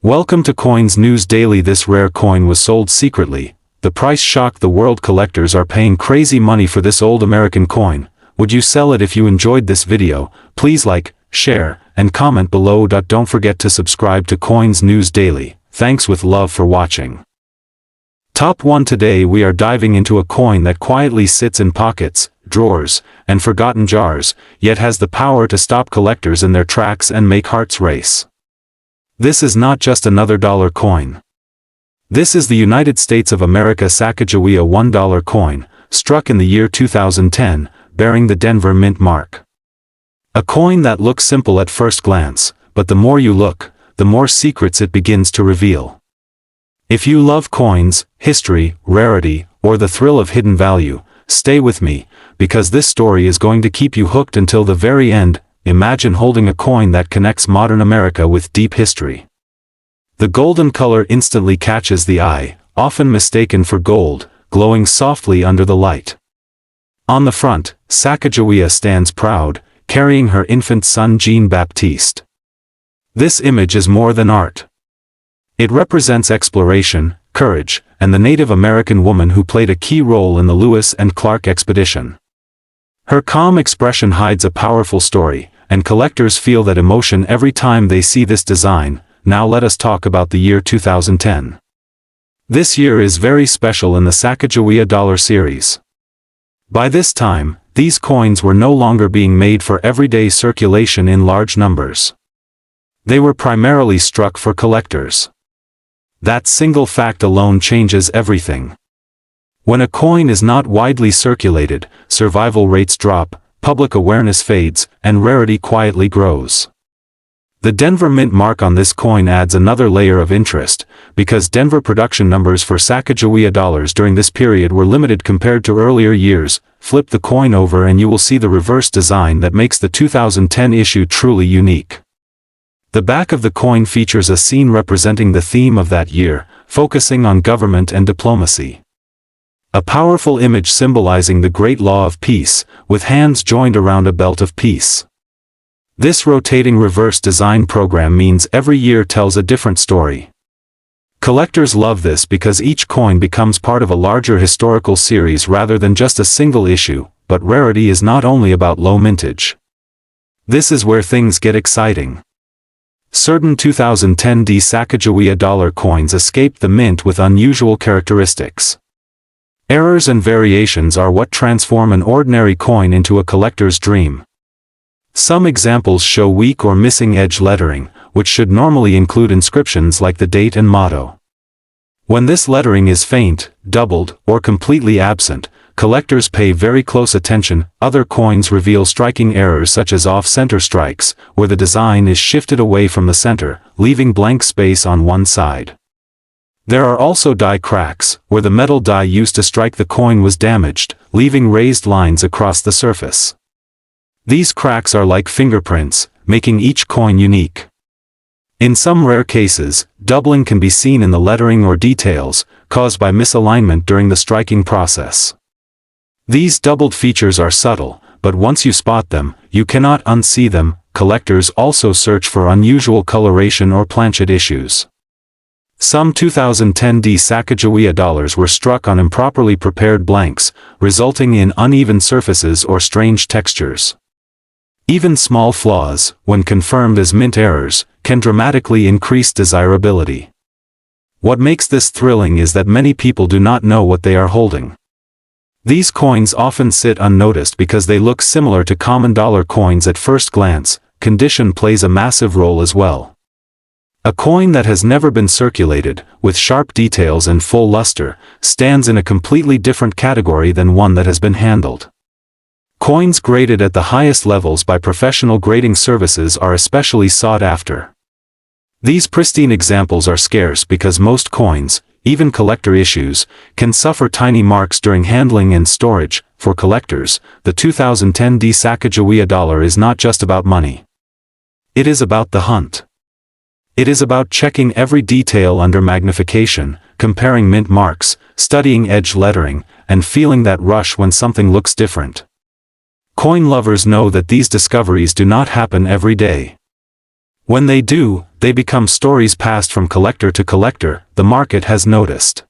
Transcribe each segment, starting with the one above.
Welcome to Coins News Daily. This rare coin was sold secretly. The price shocked the world. Collectors are paying crazy money for this old American coin. Would you sell it? If you enjoyed this video, please like, share, and comment below. Don't forget to subscribe to Coins News Daily. Thanks with love for watching. Top 1. Today we are diving into a coin that quietly sits in pockets, drawers, and forgotten jars, yet has the power to stop collectors in their tracks and make hearts race. This is not just another dollar coin. This is the United States of America Sacagawea $1 coin, struck in the year 2010, bearing the Denver Mint mark. A coin that looks simple at first glance, but the more you look, the more secrets it begins to reveal. If you love coins, history, rarity, or the thrill of hidden value, stay with me, because this story is going to keep you hooked until the very end. Imagine holding a coin that connects modern America with deep history. The golden color instantly catches the eye, often mistaken for gold, glowing softly under the light. On the front, Sacagawea stands proud, carrying her infant son Jean-Baptiste. This image is more than art. It represents exploration, courage, and the Native American woman who played a key role in the Lewis and Clark expedition. Her calm expression hides a powerful story, and collectors feel that emotion every time they see this design. Now let us talk about the year 2010. This year is very special in the Sacagawea dollar series. By this time, these coins were no longer being made for everyday circulation in large numbers. They were primarily struck for collectors. That single fact alone changes everything. When a coin is not widely circulated, survival rates drop, public awareness fades, and rarity quietly grows. The Denver Mint mark on this coin adds another layer of interest, because Denver production numbers for Sacagawea dollars during this period were limited compared to earlier years. Flip the coin over and you will see the reverse design that makes the 2010 issue truly unique. The back of the coin features a scene representing the theme of that year, focusing on government and diplomacy. A powerful image symbolizing the great law of peace, with hands joined around a belt of peace. This rotating reverse design program means every year tells a different story. Collectors love this because each coin becomes part of a larger historical series rather than just a single issue. But rarity is not only about low mintage. This is where things get exciting. Certain 2010 Sacagawea dollar coins escaped the mint with unusual characteristics. Errors and variations are what transform an ordinary coin into a collector's dream. Some examples show weak or missing edge lettering, which should normally include inscriptions like the date and motto. When this lettering is faint, doubled, or completely absent, collectors pay very close attention. Other coins reveal striking errors such as off-center strikes, where the design is shifted away from the center, leaving blank space on one side. There are also die cracks, where the metal die used to strike the coin was damaged, leaving raised lines across the surface. These cracks are like fingerprints, making each coin unique. In some rare cases, doubling can be seen in the lettering or details, caused by misalignment during the striking process. These doubled features are subtle, but once you spot them, you cannot unsee them. Collectors also search for unusual coloration or planchet issues. Some 2010 Sacagawea dollars were struck on improperly prepared blanks, resulting in uneven surfaces or strange textures. Even small flaws, when confirmed as mint errors, can dramatically increase desirability. What makes this thrilling is that many people do not know what they are holding. These coins often sit unnoticed because they look similar to common dollar coins at first glance. Condition plays a massive role as well. A coin that has never been circulated, with sharp details and full luster, stands in a completely different category than one that has been handled. Coins graded at the highest levels by professional grading services are especially sought after. These pristine examples are scarce because most coins, even collector issues, can suffer tiny marks during handling and storage. For collectors, the 2010 Sacagawea dollar is not just about money. It is about the hunt. It is about checking every detail under magnification, comparing mint marks, studying edge lettering, and feeling that rush when something looks different. Coin lovers know that these discoveries do not happen every day. When they do, they become stories passed from collector to collector, the market has noticed.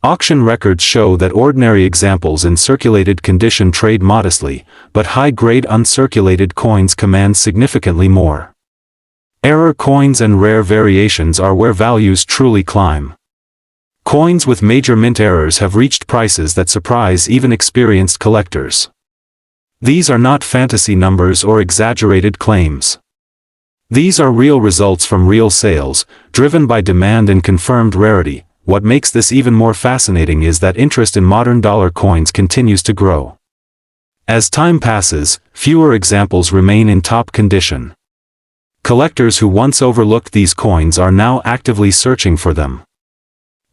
Auction records show that ordinary examples in circulated condition trade modestly, but high-grade uncirculated coins command significantly more. Error coins and rare variations are where values truly climb. Coins with major mint errors have reached prices that surprise even experienced collectors. These are not fantasy numbers or exaggerated claims. These are real results from real sales, driven by demand and confirmed rarity. What makes this even more fascinating is that interest in modern dollar coins continues to grow. As time passes, fewer examples remain in top condition. Collectors who once overlooked these coins are now actively searching for them.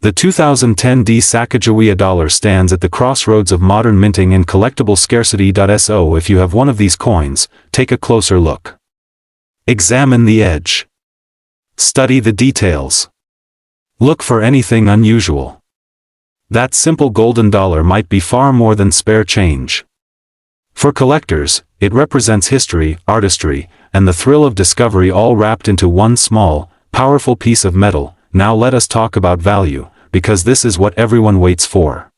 The 2010 Sacagawea dollar stands at the crossroads of modern minting and collectible scarcity. So if you have one of these coins, take a closer look. Examine the edge. Study the details. Look for anything unusual. That simple golden dollar might be far more than spare change. For collectors, it represents history, artistry, and the thrill of discovery all wrapped into one small, powerful piece of metal. Now let us talk about value, because this is what everyone waits for.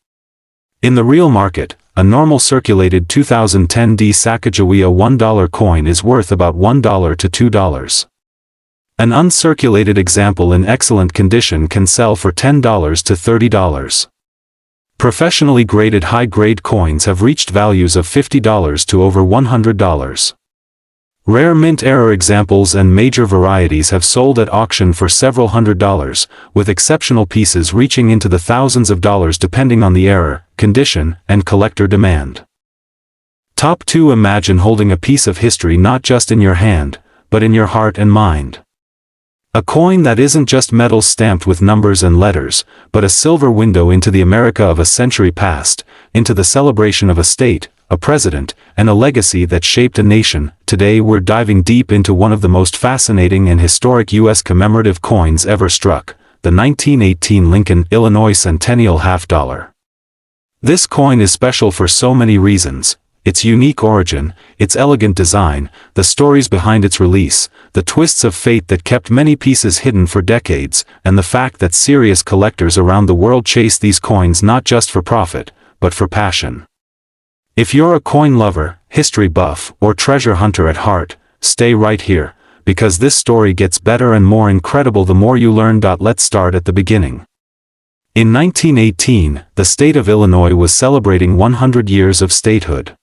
In the real market, a normal circulated 2010 Sacagawea $1 coin is worth about $1 to $2. An uncirculated example in excellent condition can sell for $10 to $30. Professionally graded high-grade coins have reached values of $50 to over $100. Rare mint error examples and major varieties have sold at auction for several $100s, with exceptional pieces reaching into the thousands of dollars depending on the error, condition, and collector demand. Top 2. Imagine holding a piece of history not just in your hand, but in your heart and mind. A coin that isn't just metal stamped with numbers and letters, but a silver window into the America of a century past, into the celebration of a state, a president, and a legacy that shaped a nation. Today we're diving deep into one of the most fascinating and historic U.S. commemorative coins ever struck, the 1918 Lincoln, Illinois Centennial $half. This coin is special for so many reasons: its unique origin, its elegant design, the stories behind its release, the twists of fate that kept many pieces hidden for decades, and the fact that serious collectors around the world chase these coins not just for profit, but for passion. If you're a coin lover, history buff, or treasure hunter at heart, stay right here, because this story gets better and more incredible the more you learn. Let's start at the beginning. In 1918, the state of Illinois was celebrating 100 years of statehood.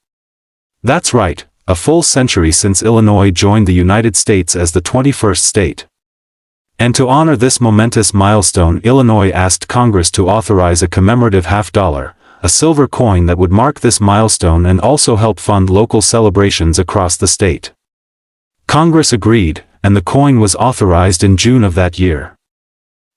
That's right, a full century since Illinois joined the United States as the 21st state. And to honor this momentous milestone, Illinois asked Congress to authorize a commemorative $half, a silver coin that would mark this milestone and also help fund local celebrations across the state. Congress agreed, and the coin was authorized in June of that year.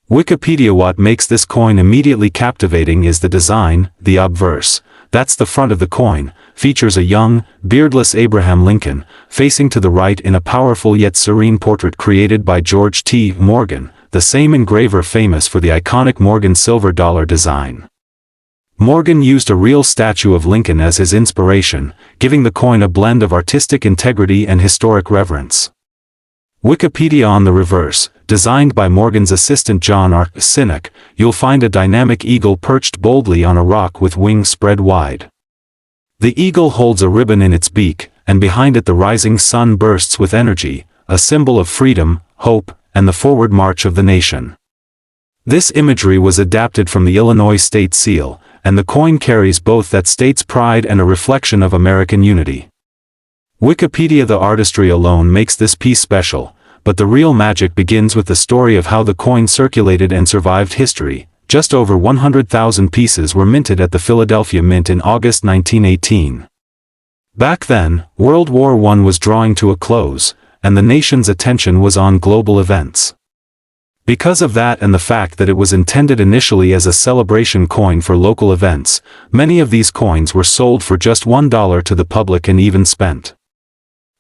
Wikipedia. What makes this coin immediately captivating is the design. The obverse, that's the front of the coin, features a young, beardless Abraham Lincoln, facing to the right in a powerful yet serene portrait created by George T. Morgan, the same engraver famous for the iconic Morgan silver dollar design. Morgan used a real statue of Lincoln as his inspiration, giving the coin a blend of artistic integrity and historic reverence. Wikipedia. On the reverse, designed by Morgan's assistant John R. Sinnock, you'll find a dynamic eagle perched boldly on a rock with wings spread wide. The eagle holds a ribbon in its beak, and behind it the rising sun bursts with energy, a symbol of freedom, hope, and the forward march of the nation. This imagery was adapted from the Illinois state seal, and the coin carries both that state's pride and a reflection of American unity. Wikipedia. The artistry alone makes this piece special, but the real magic begins with the story of how the coin circulated and survived history. Just over 100,000 pieces were minted at the Philadelphia Mint in August 1918. Back then, World War I was drawing to a close, and the nation's attention was on global events. Because of that and the fact that it was intended initially as a celebration coin for local events, many of these coins were sold for just $1 to the public and even spent.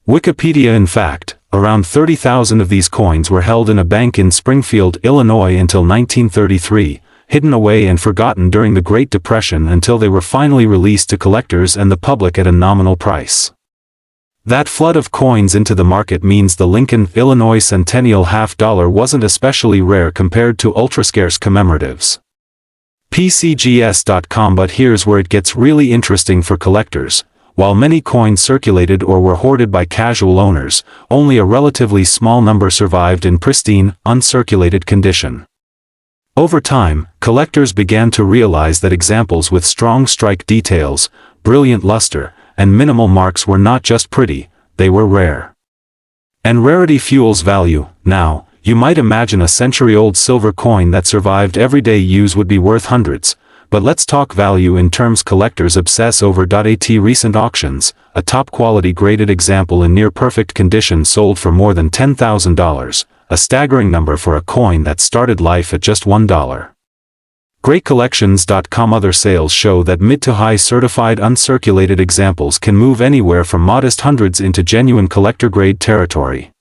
Wikipedia. In fact, around 30,000 of these coins were held in a bank in Springfield, Illinois until 1933, hidden away and forgotten during the Great Depression until they were finally released to collectors and the public at a nominal price. That flood of coins into the market means the Lincoln, Illinois Centennial half-dollar wasn't especially rare compared to ultra-scarce commemoratives. PCGS.com. But here's where it gets really interesting for collectors. While many coins circulated or were hoarded by casual owners, only a relatively small number survived in pristine, uncirculated condition. Over time, collectors began to realize that examples with strong strike details, brilliant luster, and minimal marks were not just pretty, they were rare. And rarity fuels value. Now, you might imagine a century-old silver coin that survived everyday use would be worth hundreds, but let's talk value in terms collectors obsess over. At recent auctions, a top-quality graded example in near-perfect condition sold for more than $10,000, a staggering number for a coin that started life at just $1. GreatCollections.com. Other sales show that mid to high certified uncirculated examples can move anywhere from modest hundreds into genuine collector-grade territory.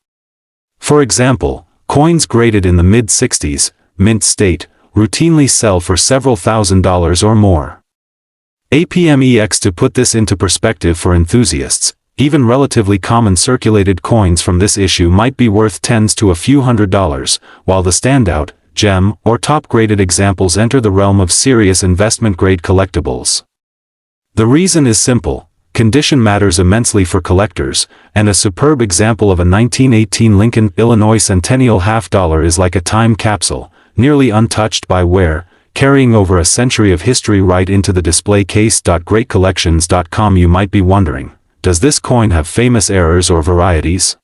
For example, coins graded in the mid-60s, mint state, routinely sell for several $1,000s or more. APMEX. To put this into perspective for enthusiasts, even relatively common circulated coins from this issue might be worth tens to a few $100s, while the standout, gem, or top-graded examples enter the realm of serious investment-grade collectibles. The reason is simple: condition matters immensely for collectors, and a superb example of a 1918 Lincoln, Illinois Centennial half-dollar is like a time capsule, nearly untouched by wear, carrying over a century of history right into the display case. GreatCollections.com. You might be wondering, does this coin have famous errors or varieties?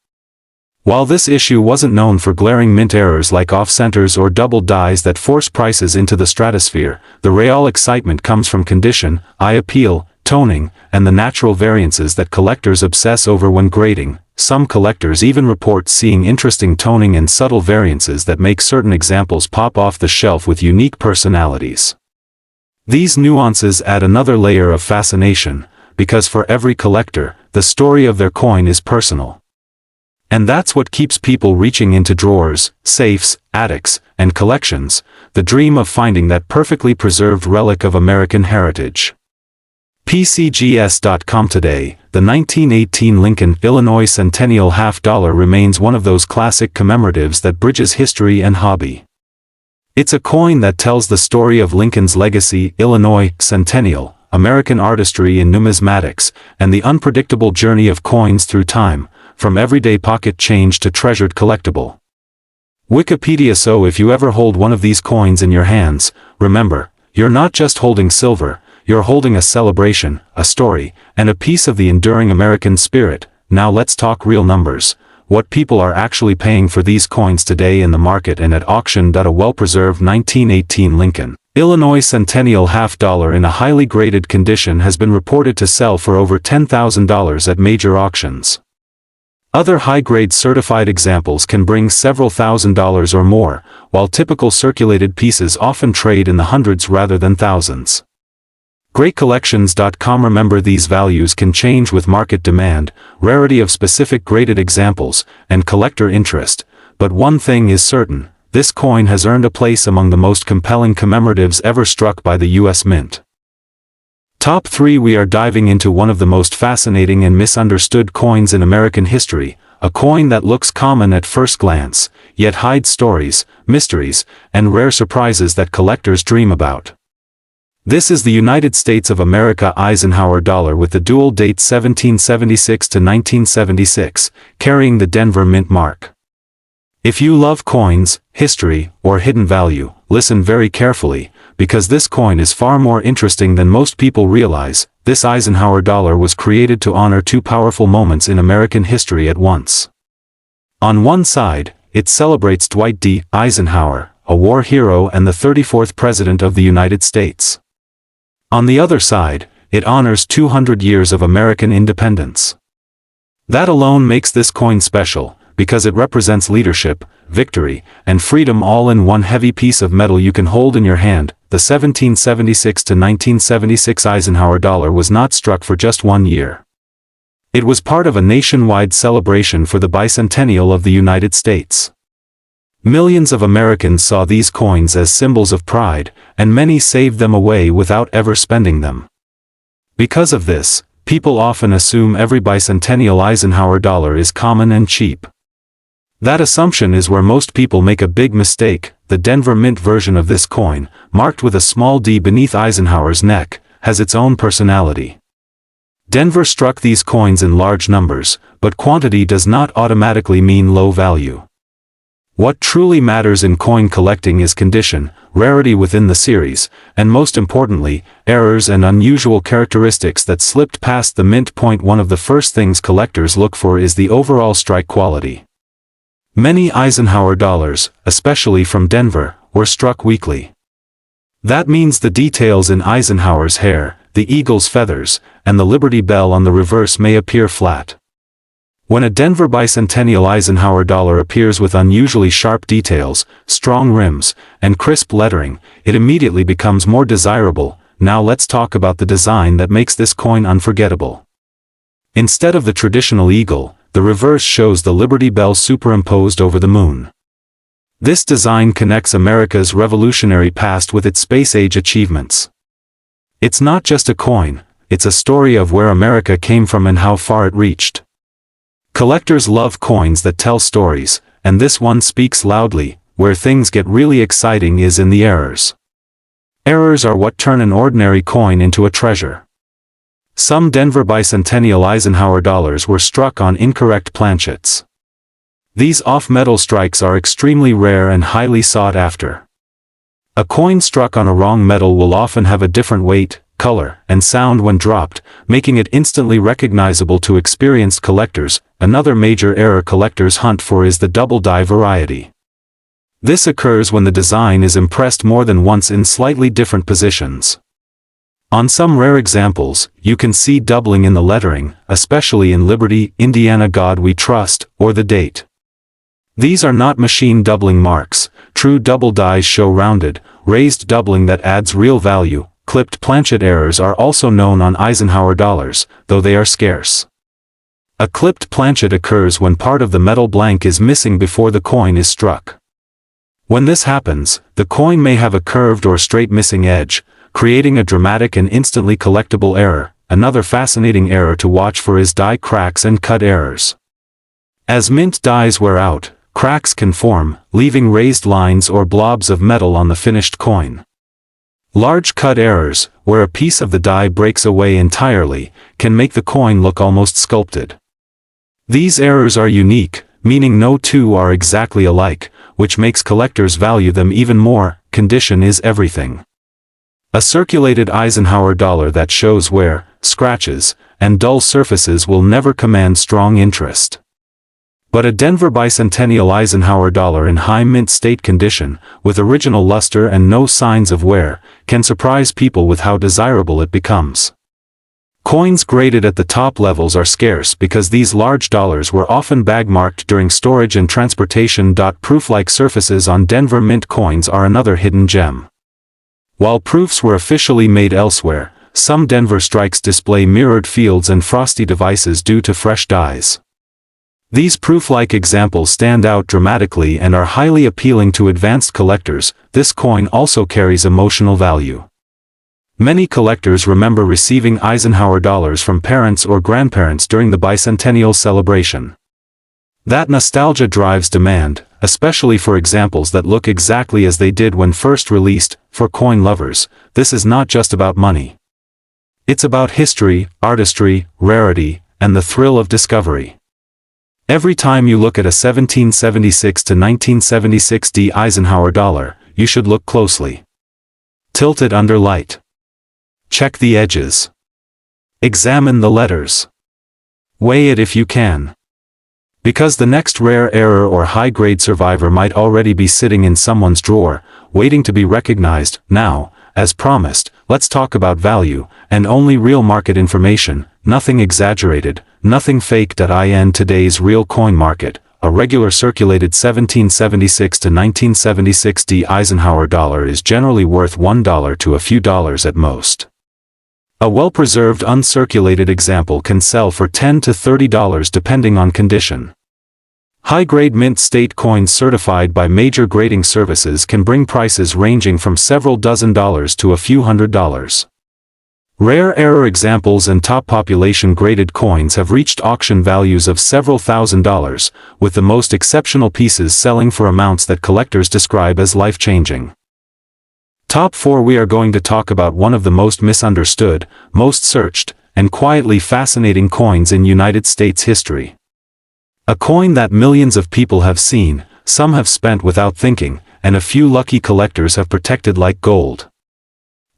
While this issue wasn't known for glaring mint errors like off-centers or double dies that force prices into the stratosphere, the real excitement comes from condition, eye appeal, toning, and the natural variances that collectors obsess over when grading. Some collectors even report seeing interesting toning and subtle variances that make certain examples pop off the shelf with unique personalities. These nuances add another layer of fascination, because for every collector, the story of their coin is personal. And that's what keeps people reaching into drawers, safes, attics, and collections, the dream of finding that perfectly preserved relic of American heritage. PCGS.com. Today, the 1918 Lincoln, Illinois Centennial half-dollar remains one of those classic commemoratives that bridges history and hobby. It's a coin that tells the story of Lincoln's legacy, Illinois Centennial, American artistry in numismatics, and the unpredictable journey of coins through time, from everyday pocket change to treasured collectible. Wikipedia. So if you ever hold one of these coins in your hands, remember, you're not just holding silver, you're holding a celebration, a story, and a piece of the enduring American spirit. Now let's talk real numbers, what people are actually paying for these coins today in the market and at auction. A well-preserved 1918 Lincoln, Illinois Centennial half-dollar in a highly graded condition has been reported to sell for over $10,000 at major auctions. Other high-grade certified examples can bring several $1,000s or more, while typical circulated pieces often trade in the hundreds rather than thousands. GreatCollections.com. Remember, these values can change with market demand, rarity of specific graded examples, and collector interest, but one thing is certain: this coin has earned a place among the most compelling commemoratives ever struck by the U.S. Mint. Top 3. We are diving into one of the most fascinating and misunderstood coins in American history, a coin that looks common at first glance, yet hides stories, mysteries, and rare surprises that collectors dream about. This is the United States of America Eisenhower dollar with the dual date 1776 to 1976, carrying the Denver Mint mark. If you love coins, history, or hidden value, listen very carefully, because this coin is far more interesting than most people realize. This Eisenhower dollar was created to honor two powerful moments in American history at once. On one side, it celebrates Dwight D. Eisenhower, a war hero and the 34th President of the United States. On the other side, it honors 200 years of American independence. That alone makes this coin special, because it represents leadership, victory, and freedom all in one heavy piece of metal you can hold in your hand. The 1776 to 1976 Eisenhower dollar was not struck for just 1 year. It was part of a nationwide celebration for the bicentennial of the United States. Millions of Americans saw these coins as symbols of pride, and many saved them away without ever spending them. Because of this, people often assume every bicentennial Eisenhower dollar is common and cheap. That assumption is where most people make a big mistake. The Denver Mint version of this coin, marked with a small d beneath Eisenhower's neck, has its own personality. Denver struck these coins in large numbers, but quantity does not automatically mean low value. What truly matters in coin collecting is condition, rarity within the series, and most importantly, errors and unusual characteristics that slipped past the mint point. One of the first things collectors look for is the overall strike quality. Many Eisenhower dollars, especially from Denver, were struck weakly. That means the details in Eisenhower's hair, the eagle's feathers, and the Liberty Bell on the reverse may appear flat. When a Denver bicentennial Eisenhower dollar appears with unusually sharp details, strong rims, and crisp lettering, it immediately becomes more desirable. Now let's talk about the design that makes this coin unforgettable. Instead of the traditional eagle, the reverse shows the Liberty Bell superimposed over the moon. This design connects America's revolutionary past with its space-age achievements. It's not just a coin, it's a story of where America came from and how far it reached. Collectors love coins that tell stories, and this one speaks loudly. Where things get really exciting is in the errors. Errors are what turn an ordinary coin into a treasure. Some Denver bicentennial Eisenhower dollars were struck on incorrect planchets. These off-metal strikes are extremely rare and highly sought after. A coin struck on a wrong metal will often have a different weight, color, and sound when dropped, making it instantly recognizable to experienced collectors. Another major error collectors hunt for is the double die variety. This occurs when the design is impressed more than once in slightly different positions. On some rare examples, you can see doubling in the lettering, especially in Liberty, Indiana God We Trust, or the date. These are not machine doubling marks. True double dies show rounded, raised doubling that adds real value. Clipped planchet errors are also known on Eisenhower dollars, though they are scarce. A clipped planchet occurs when part of the metal blank is missing before the coin is struck. When this happens, the coin may have a curved or straight missing edge, creating a dramatic and instantly collectible error. Another fascinating error to watch for is die cracks and cut errors. As mint dies wear out, cracks can form, leaving raised lines or blobs of metal on the finished coin. Large cut errors, where a piece of the die breaks away entirely, can make the coin look almost sculpted. These errors are unique, meaning no two are exactly alike, which makes collectors value them even more. Condition is everything. A circulated Eisenhower dollar that shows wear, scratches, and dull surfaces will never command strong interest. But a Denver bicentennial Eisenhower dollar in high mint state condition, with original luster and no signs of wear, can surprise people with how desirable it becomes. Coins graded at the top levels are scarce because these large dollars were often bag-marked during storage and transportation. Proof-like surfaces on Denver mint coins are another hidden gem. While proofs were officially made elsewhere, some Denver strikes display mirrored fields and frosty devices due to fresh dies. These proof-like examples stand out dramatically and are highly appealing to advanced collectors. This coin also carries emotional value. Many collectors remember receiving Eisenhower dollars from parents or grandparents during the bicentennial celebration. That nostalgia drives demand, especially for examples that look exactly as they did when first released. For coin lovers, this is not just about money. It's about history, artistry, rarity, and the thrill of discovery. Every time you look at a 1776 to 1976 D Eisenhower dollar, you should look closely. Tilt it under light. Check the edges. Examine the letters. Weigh it if you can. Because the next rare error or high-grade survivor might already be sitting in someone's drawer, waiting to be recognized. Now, as promised, let's talk about value, and only real market information, nothing exaggerated, nothing fake. In today's real coin market, a regular circulated 1776 to 1976 D Eisenhower dollar is generally worth $1 to a few dollars at most. A well-preserved uncirculated example can sell for $10 to $30 depending on condition. High-grade mint state coins certified by major grading services can bring prices ranging from several dozen dollars to a few $100s. Rare error examples and top population graded coins have reached auction values of several $1,000s, with the most exceptional pieces selling for amounts that collectors describe as life-changing. Top 4. We are going to talk about one of the most misunderstood, most searched, and quietly fascinating coins in United States history. A coin that millions of people have seen, some have spent without thinking, and a few lucky collectors have protected like gold.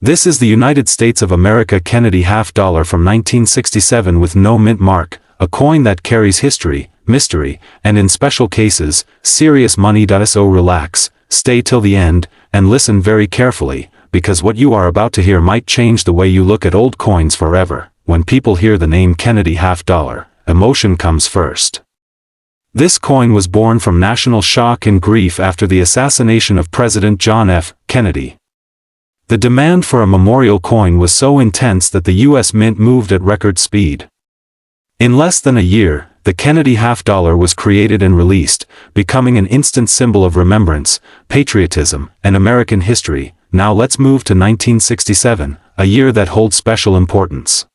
This is the United States of America Kennedy half-dollar from 1967 with no mint mark, a coin that carries history, mystery, and in special cases, serious money. So relax, stay till the end, and listen very carefully, because what you are about to hear might change the way you look at old coins forever. When people hear the name Kennedy half-dollar, emotion comes first. This coin was born from national shock and grief after the assassination of President John F. Kennedy. The demand for a memorial coin was so intense that the U.S. Mint moved at record speed. In less than a year, the Kennedy half-dollar was created and released, becoming an instant symbol of remembrance, patriotism, and American history. Now let's move to 1967, a year that holds special importance.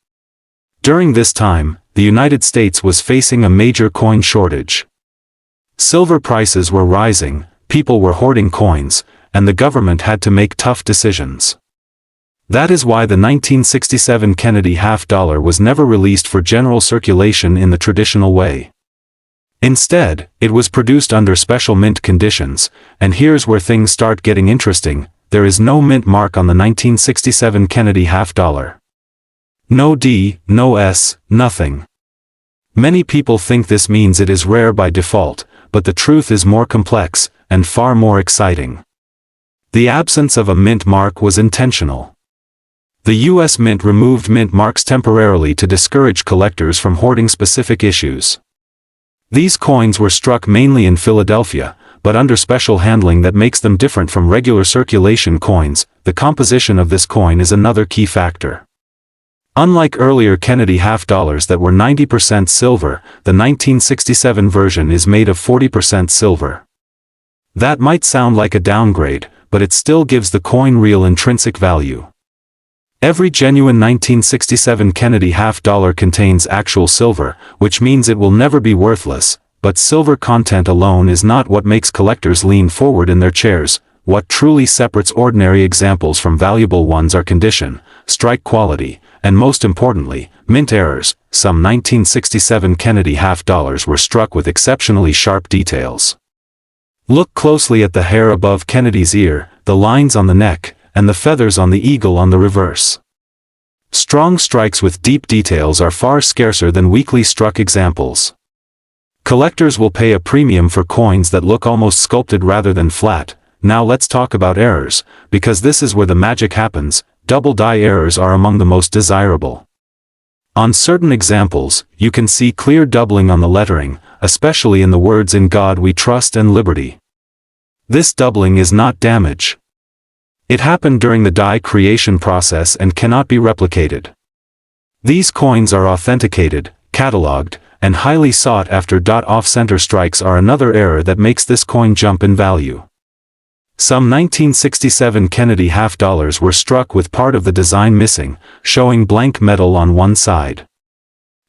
During this time, the United States was facing a major coin shortage. Silver prices were rising, people were hoarding coins, and the government had to make tough decisions. That is why the 1967 Kennedy half-dollar was never released for general circulation in the traditional way. Instead, it was produced under special mint conditions, and here's where things start getting interesting. There is no mint mark on the 1967 Kennedy half-dollar. No D, no S, nothing. Many people think this means it is rare by default, but the truth is more complex, and far more exciting. The absence of a mint mark was intentional. The U.S. Mint removed mint marks temporarily to discourage collectors from hoarding specific issues. These coins were struck mainly in Philadelphia, but under special handling that makes them different from regular circulation coins. The composition of this coin is another key factor. Unlike earlier Kennedy half-dollars that were 90% silver, the 1967 version is made of 40% silver. That might sound like a downgrade, but it still gives the coin real intrinsic value. Every genuine 1967 Kennedy half-dollar contains actual silver, which means it will never be worthless, but silver content alone is not what makes collectors lean forward in their chairs. What truly separates ordinary examples from valuable ones are condition, strike quality, and most importantly, mint errors. Some 1967 Kennedy half-dollars were struck with exceptionally sharp details. Look closely at the hair above Kennedy's ear, the lines on the neck, and the feathers on the eagle on the reverse. Strong strikes with deep details are far scarcer than weakly struck examples. Collectors will pay a premium for coins that look almost sculpted rather than flat. Now let's talk about errors, because this is where the magic happens. Double die errors are among the most desirable. On certain examples, you can see clear doubling on the lettering, especially in the words "In God We Trust" and "Liberty." This doubling is not damage. It happened during the die creation process and cannot be replicated. These coins are authenticated, cataloged, and highly sought after. Off-center strikes are another error that makes this coin jump in value. Some 1967 Kennedy half-dollars were struck with part of the design missing, showing blank metal on one side.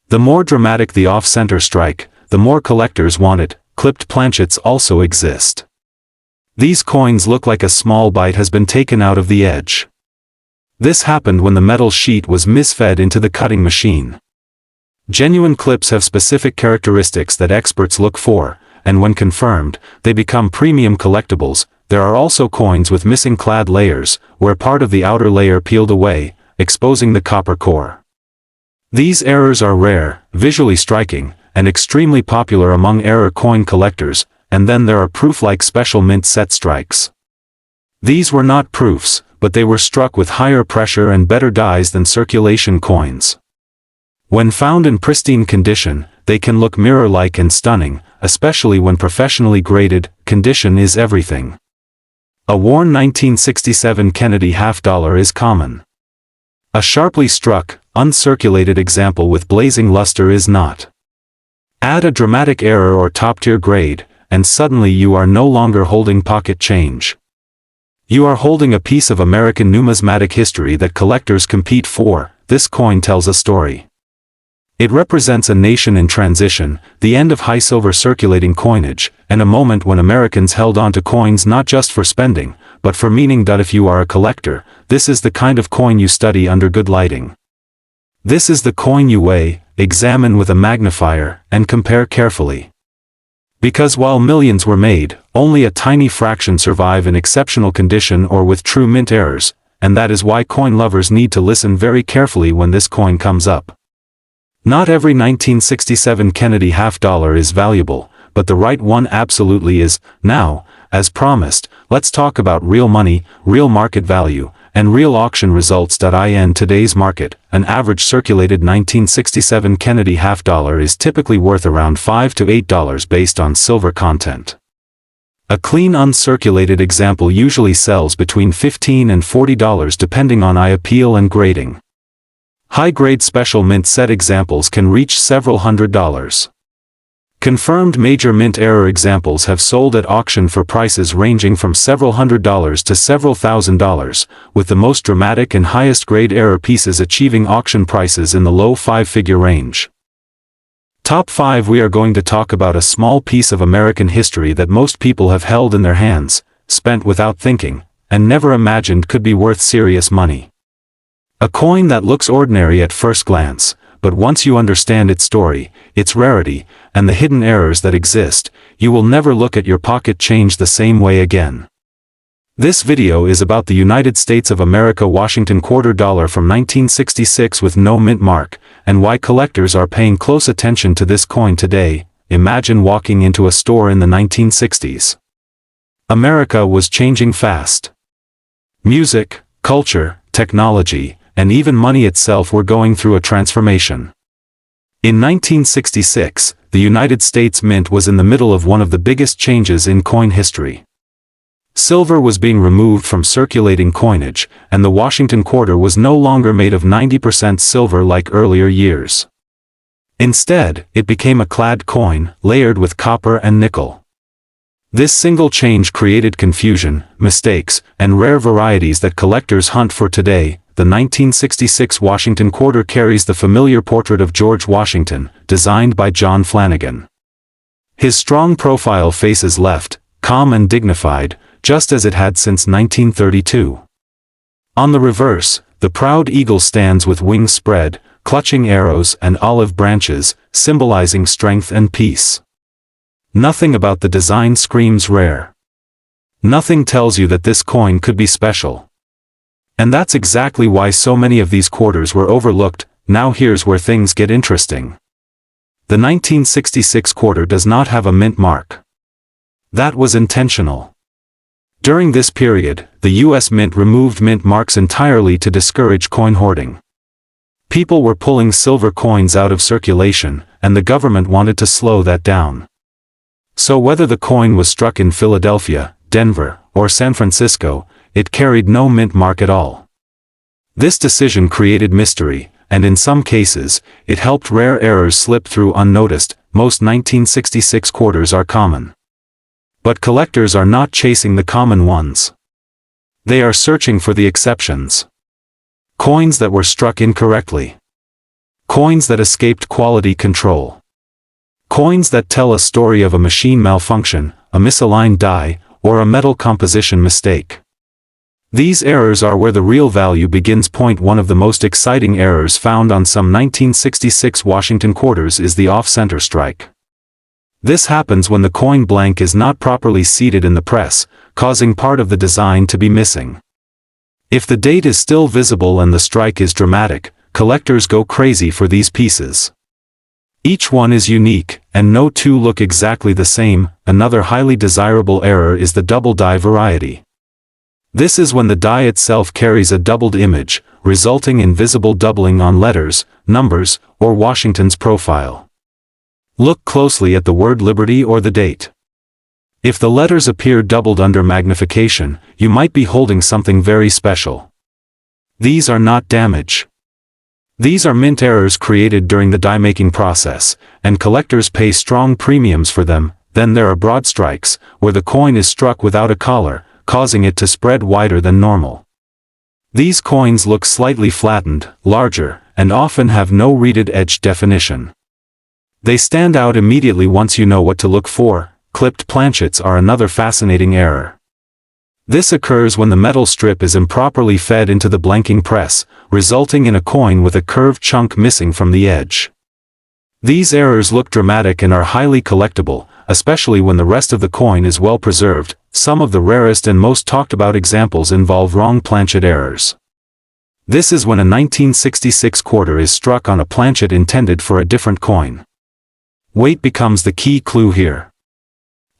The more dramatic the off-center strike, the more collectors want it. Clipped planchets also exist. These coins look like a small bite has been taken out of the edge. This happened when the metal sheet was misfed into the cutting machine. Genuine clips have specific characteristics that experts look for, and when confirmed, they become premium collectibles. There are also coins with missing clad layers, where part of the outer layer peeled away, exposing the copper core. These errors are rare, visually striking, and extremely popular among error coin collectors. And then there are proof-like special mint set strikes. These were not proofs, but they were struck with higher pressure and better dies than circulation coins. When found in pristine condition, they can look mirror-like and stunning, especially when professionally graded. Condition is everything. A worn 1967 Kennedy half-dollar is common. A sharply struck, uncirculated example with blazing luster is not. Add a dramatic error or top-tier grade, and suddenly you are no longer holding pocket change. You are holding a piece of American numismatic history that collectors compete for, this coin tells a story. It represents a nation in transition, the end of high silver circulating coinage, and a moment when Americans held on to coins not just for spending, but for meaning. If you are a collector, this is the kind of coin you study under good lighting. This is the coin you weigh, examine with a magnifier, and compare carefully. Because while millions were made, only a tiny fraction survive in exceptional condition or with true mint errors, and that is why coin lovers need to listen very carefully when this coin comes up. Not every 1967 Kennedy half-dollar is valuable, but the right one absolutely is. Now, as promised, let's talk about real money, real market value, and real auction results. In today's market, an average circulated 1967 Kennedy half-dollar is typically worth around $5 to $8 based on silver content. A clean uncirculated example usually sells between $15 and $40 depending on eye appeal and grading. High-grade special mint set examples can reach several $100s. Confirmed major mint error examples have sold at auction for prices ranging from several $100s to several $1,000s, with the most dramatic and highest grade error pieces achieving auction prices in the low five-figure range. Top 5. We are going to talk about a small piece of American history that most people have held in their hands, spent without thinking, and never imagined could be worth serious money. A coin that looks ordinary at first glance, but once you understand its story, its rarity, and the hidden errors that exist, you will never look at your pocket change the same way again. This video is about the United States of America Washington quarter dollar from 1966 with no mint mark, and why collectors are paying close attention to this coin today. Imagine walking into a store in the 1960s. America was changing fast. Music, culture, technology, and even money itself were going through a transformation. In 1966, the United States Mint was in the middle of one of the biggest changes in coin history. Silver was being removed from circulating coinage, and the Washington quarter was no longer made of 90% silver like earlier years. Instead, it became a clad coin, layered with copper and nickel. This single change created confusion, mistakes, and rare varieties that collectors hunt for today. The 1966 Washington quarter carries the familiar portrait of George Washington, designed by John Flanagan. His strong profile faces left, calm and dignified, just as it had since 1932. On the reverse, the proud eagle stands with wings spread, clutching arrows and olive branches, symbolizing strength and peace. Nothing about the design screams rare. Nothing tells you that this coin could be special. And that's exactly why so many of these quarters were overlooked. Now here's where things get interesting. The 1966 quarter does not have a mint mark. That was intentional. During this period, the U.S. Mint removed mint marks entirely to discourage coin hoarding. People were pulling silver coins out of circulation, and the government wanted to slow that down. So whether the coin was struck in Philadelphia, Denver, or San Francisco, it carried no mint mark at all. This decision created mystery, and in some cases, it helped rare errors slip through unnoticed. Most 1966 quarters are common. But collectors are not chasing the common ones. They are searching for the exceptions. Coins that were struck incorrectly. Coins that escaped quality control. Coins that tell a story of a machine malfunction, a misaligned die, or a metal composition mistake. These errors are where the real value begins. Point 1 of the most exciting errors found on some 1966 Washington quarters is the off-center strike. This happens when the coin blank is not properly seated in the press, causing part of the design to be missing. If the date is still visible and the strike is dramatic, collectors go crazy for these pieces. Each one is unique, and no two look exactly the same. Another highly desirable error is the double die variety. This is when the die itself carries a doubled image, resulting in visible doubling on letters, numbers, or Washington's profile. Look closely at the word Liberty or the date. If the letters appear doubled under magnification, you might be holding something very special. These are not damage. These are mint errors created during the die-making process, and collectors pay strong premiums for them. Then there are broad strikes, where the coin is struck without a collar, causing it to spread wider than normal. These coins look slightly flattened, larger, and often have no reeded edge definition. They stand out immediately once you know what to look for. Clipped planchets are another fascinating error. This occurs when the metal strip is improperly fed into the blanking press, resulting in a coin with a curved chunk missing from the edge. These errors look dramatic and are highly collectible, especially when the rest of the coin is well preserved. Some of the rarest and most talked about examples involve wrong planchet errors. This is when a 1966 quarter is struck on a planchet intended for a different coin. Weight becomes the key clue here.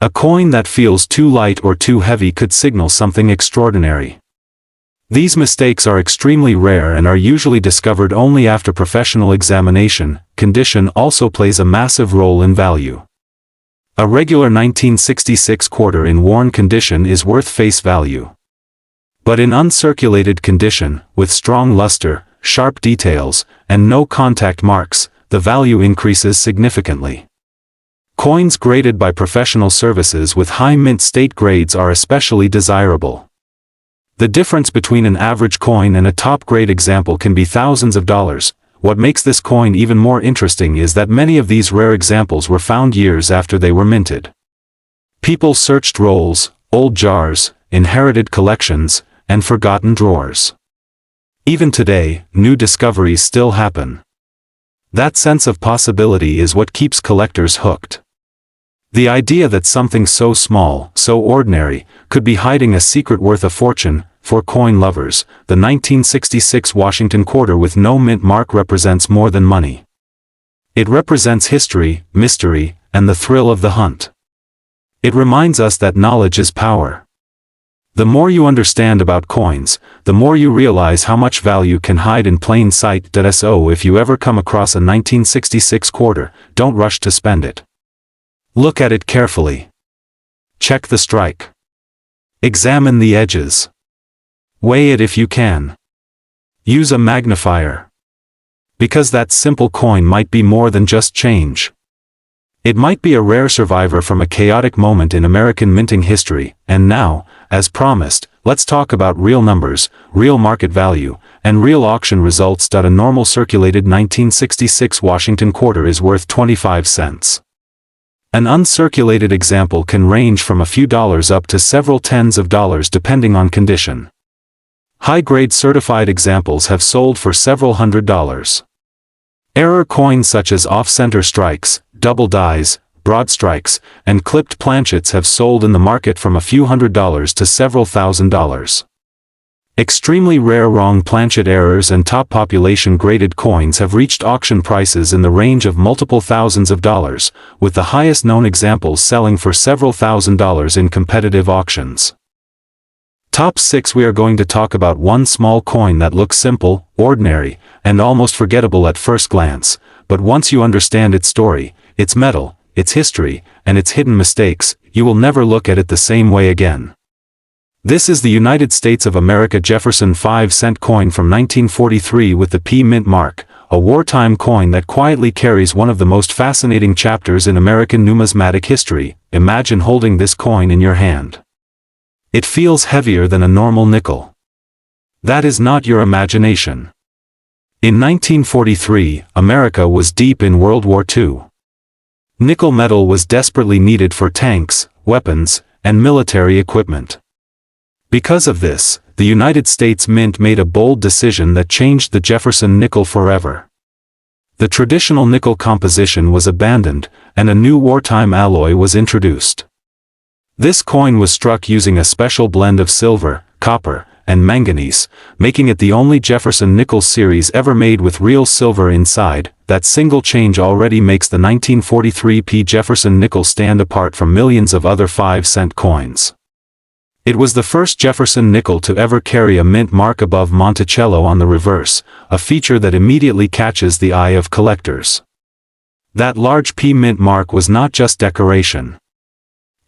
A coin that feels too light or too heavy could signal something extraordinary. These mistakes are extremely rare and are usually discovered only after professional examination. Condition also plays a massive role in value. A regular 1966 quarter in worn condition is worth face value. But in uncirculated condition, with strong luster, sharp details, and no contact marks, the value increases significantly. Coins graded by professional services with high mint state grades are especially desirable. The difference between an average coin and a top-grade example can be thousands of dollars. What makes this coin even more interesting is that many of these rare examples were found years after they were minted. People searched rolls, old jars, inherited collections, and forgotten drawers. Even today, new discoveries still happen. That sense of possibility is what keeps collectors hooked. The idea that something so small, so ordinary, could be hiding a secret worth a fortune. For coin lovers, the 1966 Washington quarter with no mint mark represents more than money. It represents history, mystery, and the thrill of the hunt. It reminds us that knowledge is power. The more you understand about coins, the more you realize how much value can hide in plain sight. So if you ever come across a 1966 quarter, don't rush to spend it. Look at it carefully. Check the strike. Examine the edges. Weigh it if you can. Use a magnifier. Because that simple coin might be more than just change. It might be a rare survivor from a chaotic moment in American minting history. And now, as promised, let's talk about real numbers, real market value, and real auction results. A normal circulated 1966 Washington quarter is worth 25 cents. An uncirculated example can range from a few dollars up to several tens of dollars depending on condition. High-grade certified examples have sold for several $100s. Error coins such as off-center strikes, double dies, broad strikes, and clipped planchets have sold in the market from a few $100s to several $1,000s. Extremely rare wrong planchet errors and top population graded coins have reached auction prices in the range of multiple thousands of dollars, with the highest known examples selling for several $1,000s in competitive auctions. Top 6. We are going to talk about one small coin that looks simple, ordinary, and almost forgettable at first glance, but once you understand its story, its metal, its history, and its hidden mistakes, you will never look at it the same way again. This is the United States of America Jefferson 5-cent coin from 1943 with the P mint mark, a wartime coin that quietly carries one of the most fascinating chapters in American numismatic history. Imagine holding this coin in your hand. It feels heavier than a normal nickel. That is not your imagination. In 1943, America was deep in World War II. Nickel metal was desperately needed for tanks, weapons, and military equipment. Because of this, the United States Mint made a bold decision that changed the Jefferson nickel forever. The traditional nickel composition was abandoned, and a new wartime alloy was introduced. This coin was struck using a special blend of silver, copper, and manganese, making it the only Jefferson nickel series ever made with real silver inside. That single change already makes the 1943 P Jefferson nickel stand apart from millions of other 5-cent coins. It was the first Jefferson nickel to ever carry a mint mark above Monticello on the reverse, a feature that immediately catches the eye of collectors. That large P mint mark was not just decoration.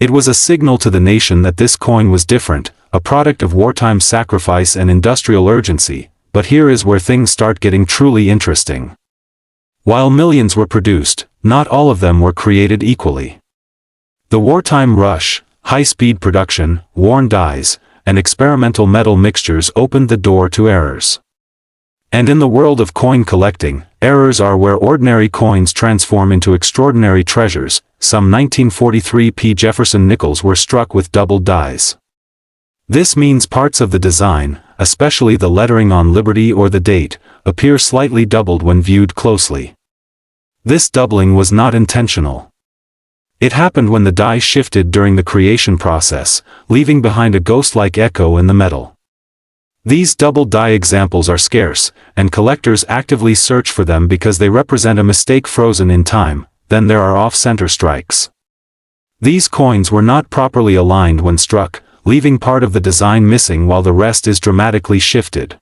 It was a signal to the nation that this coin was different, a product of wartime sacrifice and industrial urgency. But here is where things start getting truly interesting. While millions were produced, not all of them were created equally. The wartime rush, high-speed production, worn dies, and experimental metal mixtures opened the door to errors. And in the world of coin collecting, errors are where ordinary coins transform into extraordinary treasures. Some 1943 P. Jefferson nickels were struck with doubled dies. This means parts of the design, especially the lettering on Liberty or the date, appear slightly doubled when viewed closely. This doubling was not intentional. It happened when the die shifted during the creation process, leaving behind a ghost-like echo in the metal. These double die examples are scarce, and collectors actively search for them because they represent a mistake frozen in time. Then there are off-center strikes. These coins were not properly aligned when struck, leaving part of the design missing while the rest is dramatically shifted.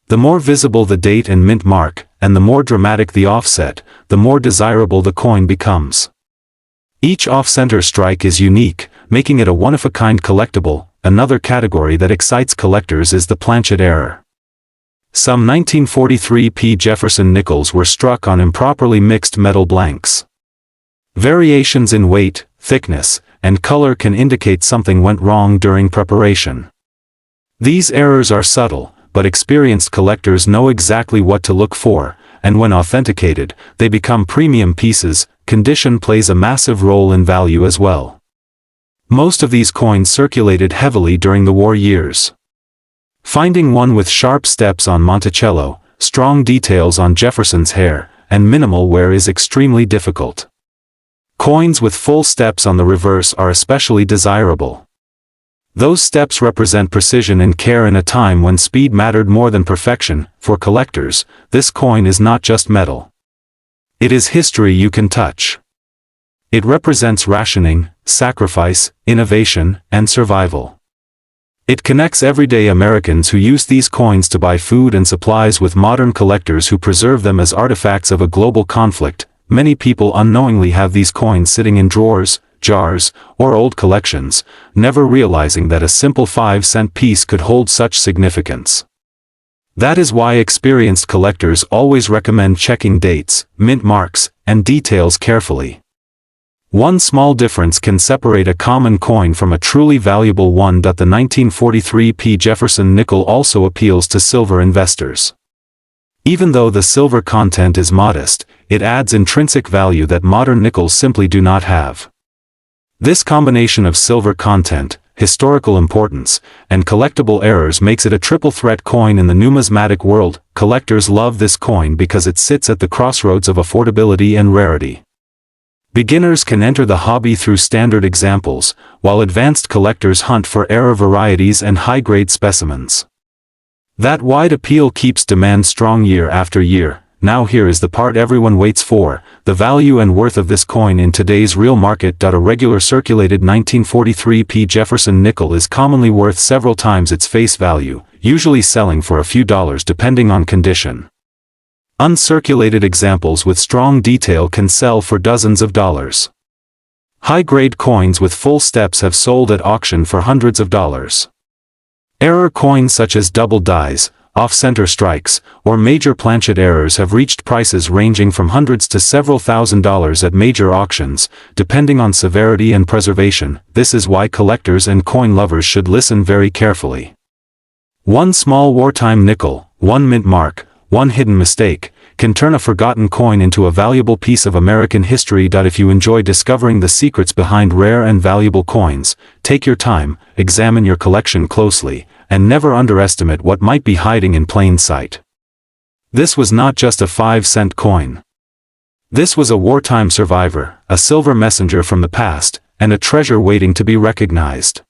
The more visible the date and mint mark, and the more dramatic the offset, the more desirable the coin becomes. Each off-center strike is unique, making it a one-of-a-kind collectible. Another category that excites collectors is the planchet error. Some 1943 P. Jefferson nickels were struck on improperly mixed metal blanks. Variations in weight, thickness, and color can indicate something went wrong during preparation. These errors are subtle, but experienced collectors know exactly what to look for, and when authenticated, they become premium pieces. Condition plays a massive role in value as well. Most of these coins circulated heavily during the war years. Finding one with sharp steps on Monticello, strong details on Jefferson's hair, and minimal wear is extremely difficult. Coins with full steps on the reverse are especially desirable. Those steps represent precision and care in a time when speed mattered more than perfection. For collectors, this coin is not just metal. It is history you can touch. It represents rationing, sacrifice, innovation, and survival. It connects everyday Americans who use these coins to buy food and supplies with modern collectors who preserve them as artifacts of a global conflict. Many people unknowingly have these coins sitting in drawers, jars, or old collections, never realizing that a simple 5-cent piece could hold such significance. That is why experienced collectors always recommend checking dates, mint marks, and details carefully. One small difference can separate a common coin from a truly valuable one. The 1943 P. Jefferson nickel also appeals to silver investors. Even though the silver content is modest, it adds intrinsic value that modern nickels simply do not have. This combination of silver content, historical importance, and collectible errors makes it a triple-threat coin in the numismatic world. Collectors love this coin because it sits at the crossroads of affordability and rarity. Beginners can enter the hobby through standard examples, while advanced collectors hunt for error varieties and high-grade specimens. That wide appeal keeps demand strong year after year. Now here is the part everyone waits for, the value and worth of this coin in today's real market. A regular circulated 1943 P. Jefferson nickel is commonly worth several times its face value, usually selling for a few dollars depending on condition. Uncirculated examples with strong detail can sell for dozens of dollars. High-grade coins with full steps have sold at auction for hundreds of dollars. Error coins such as double dies, off-center strikes, or major planchet errors have reached prices ranging from hundreds to several $1,000s at major auctions, depending on severity and preservation. This is why collectors and coin lovers should listen very carefully. One small wartime nickel, one mint mark, one hidden mistake, can turn a forgotten coin into a valuable piece of American history. If you enjoy discovering the secrets behind rare and valuable coins, take your time, examine your collection closely, and never underestimate what might be hiding in plain sight. This was not just a 5-cent coin. This was a wartime survivor, a silver messenger from the past, and a treasure waiting to be recognized.